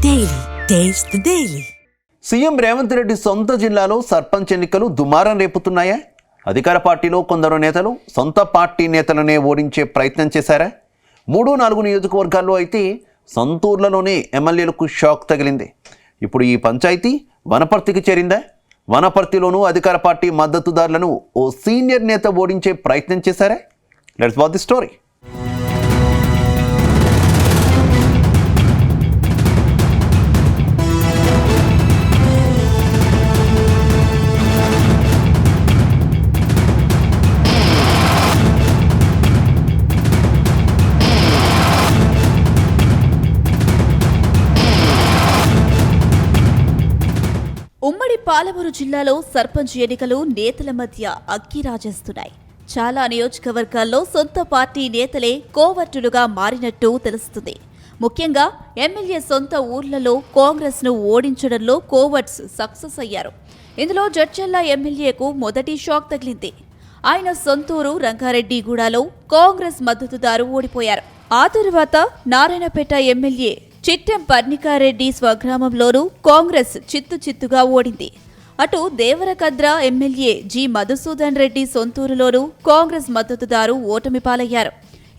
Daily. Taste the Daily. CM Revanth Reddy సొంత జిల్లాలో సర్పంచ్ ఎన్నికలు దుమారం రేపుతున్నాయా? అధికార పార్టీలో కొందరు నేతలు సొంత పార్టీ నేతలనే ఓడించే ప్రయత్నం చేశారా? 3-4 నియోజకవర్గాల్లో అయితే సొంతూర్లలోనే ఎమ్మెల్యేలకు షాక్ తగిలింది. ఇప్పుడు ఈ పంచాయతీ వనపర్తికి చేరిందా? వనపర్తిలోనూ అధికార పార్టీ మద్దతుదారులను ఓ సీనియర్ నేత ఓడించే ప్రయత్నం చేశారా? Let's watch the story. ఉమ్మడి పాలమూరు జిల్లాలో సర్పంచ్ ఎన్నికలు నేతల మధ్య అగ్గి రాజేస్తున్నాయి. చాలా నియోజకవర్గాల్లో సొంత పార్టీ నేతలే కోవర్టులుగా మారినట్టు తెలుస్తుంది. ముఖ్యంగా ఎమ్మెల్యే సొంత ఊర్లలో కాంగ్రెస్ ను ఓడించడంలో కోవర్ట్స్ సక్సెస్ అయ్యారు. ఇందులో జడ్చర్ల ఎమ్మెల్యేకు మొదటి షాక్ తగిలింది. ఆయన సొంతూరు రంగారెడ్డిగూడలో కాంగ్రెస్ మద్దతుదారు ఓడిపోయారు. ఆ తరువాత నారాయణపేట ఎమ్మెల్యే చిట్టెం పర్ణికారెడ్డి స్వగ్రామంలోనూ కాంగ్రెస్ చిత్తుగా ఓడింది. అటు దేవరకద్ర ఎమ్మెల్యే జి మధుసూదన్ రెడ్డి సొంతూరులోనూ కాంగ్రెస్ మద్దతుదారు ఓటమి పాలయ్యారు.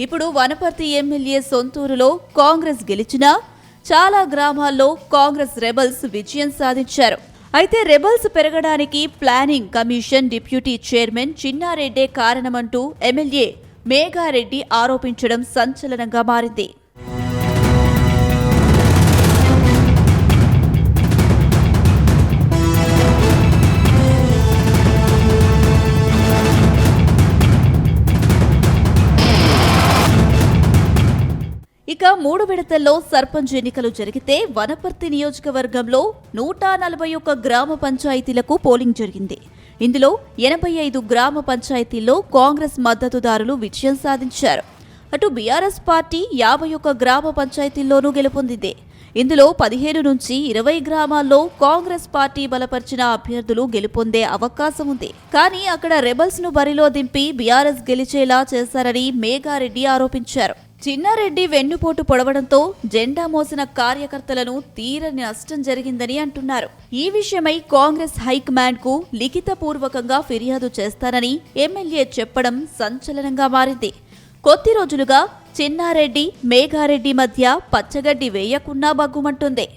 ఇప్పుడు వనపర్తి ఎమ్మెల్యే సొంతూరులో కాంగ్రెస్ గెలిచినా చాలా గ్రామాల్లో కాంగ్రెస్ రెబల్స్ విజయం సాధించారు. అయితే రెబల్స్ పెరగడానికి ప్లానింగ్ కమిషన్ డిప్యూటీ చైర్మన్ చిన్నారెడ్డే కారణమంటూ ఎమ్మెల్యే మేఘారెడ్డి ఆరోపించడం సంచలనంగా మారింది. ఇక 3 విడతల్లో సర్పంచ్ ఎన్నికలు జరిగితే వనపర్తి నియోజకవర్గంలో 141 గ్రామ పంచాయతీలకు పోలింగ్ జరిగింది. ఇందులో 85 గ్రామ పంచాయతీల్లో కాంగ్రెస్ మద్దతుదారులు విజయం సాధించారు. అటు బీఆర్ఎస్ పార్టీ 51 గ్రామ పంచాయతీల్లోనూ గెలుపొందింది. ఇందులో 15 నుంచి 20 గ్రామాల్లో కాంగ్రెస్ పార్టీ బలపరిచిన అభ్యర్థులు గెలుపొందే అవకాశం ఉంది. కానీ అక్కడ రెబల్స్ ను బరిలో దింపి బీఆర్ఎస్ గెలిచేలా చేశారని మేఘారెడ్డి ఆరోపించారు. చిన్నారెడ్డి వెన్నుపోటు పొడవడంతో జెండా మోసిన కార్యకర్తలను తీరని నష్టం జరిగిందని అంటున్నారు. ఈ విషయమై కాంగ్రెస్ హైకమాండ్ కు లిఖితపూర్వకంగా ఫిర్యాదు చేస్తానని ఎమ్మెల్యే చెప్పడం సంచలనంగా మారింది. కొద్ది రోజులుగా చిన్నారెడ్డి మేఘారెడ్డి మధ్య పచ్చగడ్డి వేయకున్నా బగ్గుమంటుంది.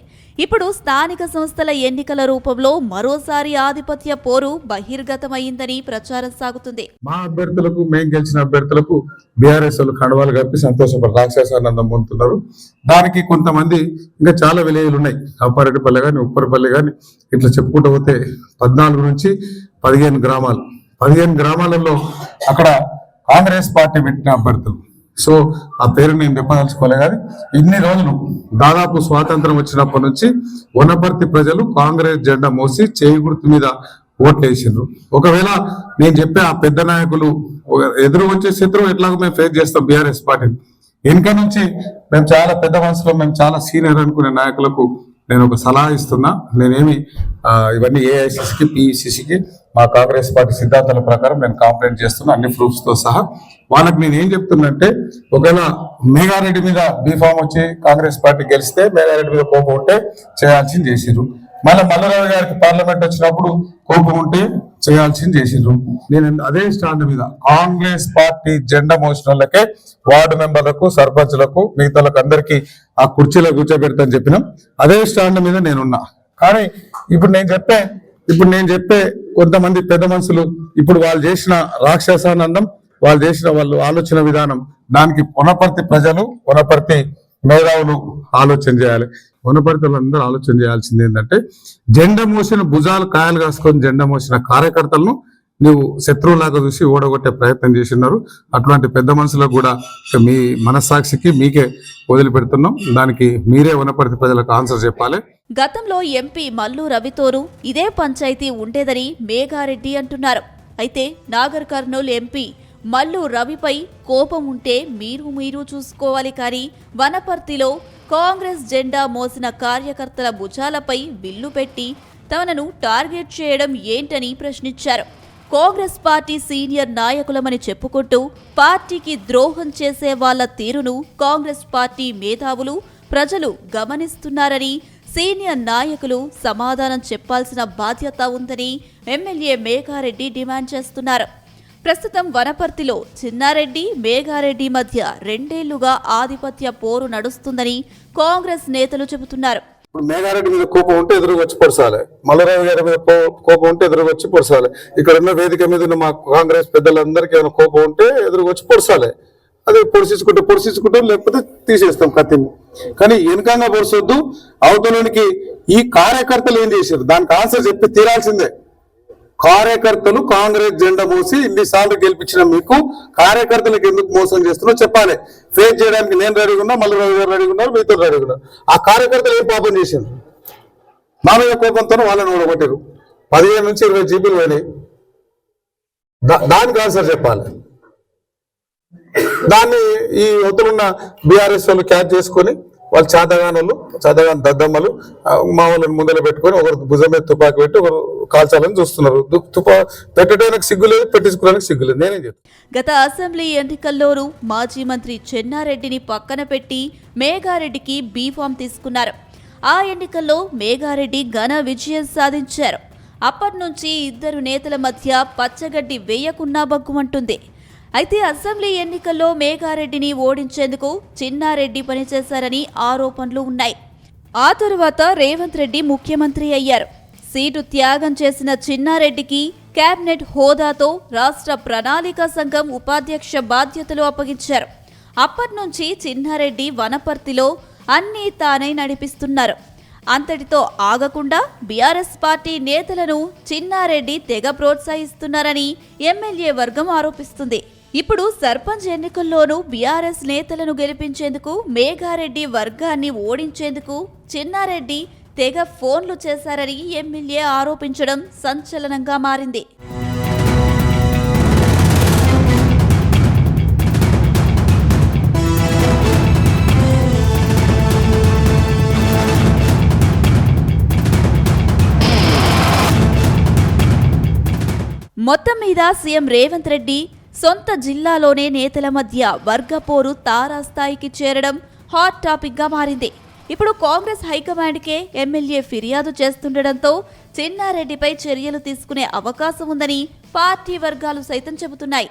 ఇప్పుడు స్థానిక సంస్థల ఎన్నికల రూపంలో మరోసారి ఆధిపత్య పోరు బహిర్గతమైందని ప్రచారం సాగుతుంది. మా అభ్యర్థులకు మేము గెలిచిన అభ్యర్థులకు బీఆర్ఎస్ కండవాలు కప్పి సంతోషపడి రాక్షసానందం పొందుతున్నారు. దానికి కొంతమంది ఇంకా చాలా విలేజ్లు ఉన్నాయి. అప్పారెడ్డిపల్లి కానీ ఉప్పరపల్లి కానీ ఇట్లా చెప్పుకుంటూ పోతే 14 నుంచి 15 గ్రామాలు 15 గ్రామాలలో అక్కడ కాంగ్రెస్ పార్టీ పెట్టిన అభ్యర్థులు. సో ఆ పేరు నేను చెప్పదలుచుకోలే. కానీ ఇన్ని రోజులు దాదాపు స్వాతంత్రం వచ్చినప్పటి నుంచి వనపర్తి ప్రజలు కాంగ్రెస్ జెండా మోసి చేయి గుర్తు మీద ఓట్లు వేసిండ్రు. ఒకవేళ నేను చెప్పే ఆ పెద్ద నాయకులు ఎదురు వచ్చే శత్రువు ఎట్లాగో మేము ఫేస్ చేస్తాం బీఆర్ఎస్ పార్టీని. వెనుక నుంచి మేము చాలా పెద్ద మనసులో మేము చాలా సీనియర్ అనుకునే నాయకులకు నేను ఒక సలహా ఇస్తున్నా. నేనేమి ఇవన్నీ ఏఐసిసికి పిఈసిసికి మా కాంగ్రెస్ పార్టీ సిద్ధాంతాల ప్రకారం నేను కంప్లైంట్ చేస్తున్నా అన్ని ప్రూఫ్స్ తో సహా. వాళ్ళకి నేను ఏం చెప్తున్నంటే, ఒకవేళ మేఘారెడ్డి మీద బీఫామ్ వచ్చి కాంగ్రెస్ పార్టీ గెలిస్తే మేఘారెడ్డి మీద కోపం ఉంటే చేయాల్సింది చేసిర్రు. మళ్ళీ మల్లారావు గారికి పార్లమెంట్ వచ్చినప్పుడు కోపం ఉంటే చేయాల్సింది చేసిర్రు. నేను అదే స్టాండ్ మీద కాంగ్రెస్ పార్టీ జెండా మోసిన వాళ్ళకే వార్డు మెంబర్లకు సర్పంచ్లకు మిగతాలకు అందరికీ ఆ కుర్చీలో కూర్చోబెడతాను చెప్పినాం. అదే స్టాండ్ మీద నేనున్నా. కానీ ఇప్పుడు నేను చెప్పే కొంతమంది పెద్ద మనుషులు ఇప్పుడు వాళ్ళు చేసిన రాక్షసానందం, వాళ్ళు ఆలోచన విధానం, దానికి వనపర్తి ప్రజలు వనపర్తి మేధావులు ఆలోచన చేయాలి. వనపర్తిలో అందరూ ఆలోచన చేయాల్సింది ఏంటంటే, జెండా మోసిన భుజాలు కాయలు కాసుకొని జెండా మోసిన కార్యకర్తలను నువ్వు శత్రువులాగా చూసి ఓడగొట్టే ప్రయత్నం చేస్తున్నారు. అట్లాంటి పెద్ద మనుషులకు కూడా మీ మనస్సాక్షికి మీకే వదిలిపెడుతున్నాం. దానికి మీరే వనపర్తి ప్రజలకు ఆన్సర్ చెప్పాలి. గతంలో ఎంపీ మల్లు రవితోనూ ఇదే పంచాయతీ ఉండేదని మేఘారెడ్డి అంటున్నారు. అయితే నాగర్ కర్నూల్ ఎంపీ మల్లు రవిపై కోపం ఉంటే మీరు చూసుకోవాలి. కానీ వనపర్తిలో కాంగ్రెస్ జెండా మోసిన కార్యకర్తల భుజాలపై బిల్లు పెట్టి తమను టార్గెట్ చేయడం ఏంటని ప్రశ్నించారు. కాంగ్రెస్ పార్టీ సీనియర్ నాయకులమని చెప్పుకుంటూ పార్టీకి ద్రోహం చేసే వాళ్ల తీరును కాంగ్రెస్ పార్టీ మేధావులు ప్రజలు గమనిస్తున్నారని సీనియర్ నాయకులు సమాధానం చెప్పాల్సిన బాధ్యత ఉందని ఎమ్మెల్యే మేఘారెడ్డి డిమాండ్ చేస్తున్నారు. ప్రస్తుతం వనపర్తిలో చిన్నారెడ్డి మేఘారెడ్డి మధ్య 2 ఏళ్లుగా ఆధిపత్య పోరు నడుస్తుందని కాంగ్రెస్ నేతలు చెబుతున్నారు. ఇప్పుడు మేఘారెడ్డి మీద కోపం ఉంటే ఎదురు వచ్చి పొడసాలి, మల్లరావు గారి మీద కోపం ఉంటే ఎదురు వచ్చి పొడసాలి, ఇక్కడ ఉన్న వేదిక మీద ఉన్న మా కాంగ్రెస్ పెద్దలందరికీ ఏమైనా కోపం ఉంటే ఎదురు వచ్చి పొడసాలి. అదే పొడిచించుకుంటాం, లేకపోతే తీసేస్తాం కత్తిని. కానీ వెనుకంగా పొడిచొద్దు. అవతలనికి ఈ కార్యకర్తలు ఏం చేశారు దానికి ఆన్సర్ చెప్పి తీరాల్సిందే. కార్యకర్తలు కాంగ్రెస్ జెండా మోసి ఇన్నిసార్లు గెలిపించిన మీకు కార్యకర్తలకు ఎందుకు మోసం చేస్తున్నా చెప్పాలి. ఫేస్ చేయడానికి నేను రెడీగా ఉన్నా, మల్లరావు గారు రెడీగా ఉన్నారు, మీతో రెడీగా ఉన్నారు. ఆ కార్యకర్తలు ఏం పాపం చేశారు? మా మీద కోపంతో వాళ్ళని ఓడగొట్టారు. 15 నుంచి 20 జీబీలు పోయినాయి. దానికి ఆన్సర్ చెప్పాలి. దాన్ని ఈ అవతలున్న బీఆర్ఎస్ వాళ్ళు క్యాచ్ చేసుకొని వాళ్ళు చేతగాని దద్దమ్మలు మా వాళ్ళని ముందర పెట్టుకొని ఒకరు భుజం మీద తుపాకి పెట్టి ఒకరు కాల్చాలని చూస్తున్నారు. పెట్టడానికి సిగ్గులేదు, పెట్టించుకోవడానికి సిగ్గులేదు. నేనేం చెప్తాను. గత అసెంబ్లీ ఎన్నికల్లోనూ మాజీ మంత్రి చెన్నారెడ్డిని పక్కన పెట్టి మేఘారెడ్డికి బీఫామ్ తీసుకున్నారు. ఆ ఎన్నికల్లో మేఘారెడ్డి ఘన విజయం సాధించారు. అప్పటి నుంచి ఇద్దరు నేతల మధ్య పచ్చగడ్డి వేయకున్నా బగ్గుమంటుంది. అయితే అసెంబ్లీ ఎన్నికల్లో మేఘారెడ్డిని ఓడించేందుకు చిన్నారెడ్డి పనిచేశారని ఆరోపణలు ఉన్నాయి. ఆ తరువాత రేవంత్ రెడ్డి ముఖ్యమంత్రి అయ్యారు. సీటు త్యాగం చేసిన చిన్నారెడ్డికి కేబినెట్ హోదాతో రాష్ట్ర ప్రణాళికా సంఘం ఉపాధ్యక్ష బాధ్యతలు అప్పగించారు. అప్పటి నుంచి చిన్నారెడ్డి వనపర్తిలో అన్నీ తానే నడిపిస్తున్నారు. అంతటితో ఆగకుండా బీఆర్ఎస్ పార్టీ నేతలను చిన్నారెడ్డి తెగ ప్రోత్సహిస్తున్నారని ఎమ్మెల్యే వర్గం ఆరోపిస్తుంది. ఇప్పుడు సర్పంచ్ ఎన్నికల్లోనూ బీఆర్ఎస్ నేతలను గెలిపించేందుకు మేఘారెడ్డి వర్గాన్ని ఓడించేందుకు చిన్నారెడ్డి తెగ ఫోన్లు చేశారని ఎమ్మెల్యే ఆరోపించడం సంచలనంగా మారింది. మొత్తం మీద సీఎం రేవంత్ రెడ్డి సొంత జిల్లాలోనే నేతల మధ్య వర్గపోరు తారాస్థాయికి చేరడం హాట్ టాపిక్ గా మారింది. ఇప్పుడు కాంగ్రెస్ హైకమాండ్కే ఎమ్మెల్యే ఫిర్యాదు చేస్తుండటంతో చిన్నారెడ్డిపై చర్యలు తీసుకునే అవకాశం ఉందని పార్టీ వర్గాలు సైతం చెబుతున్నాయి.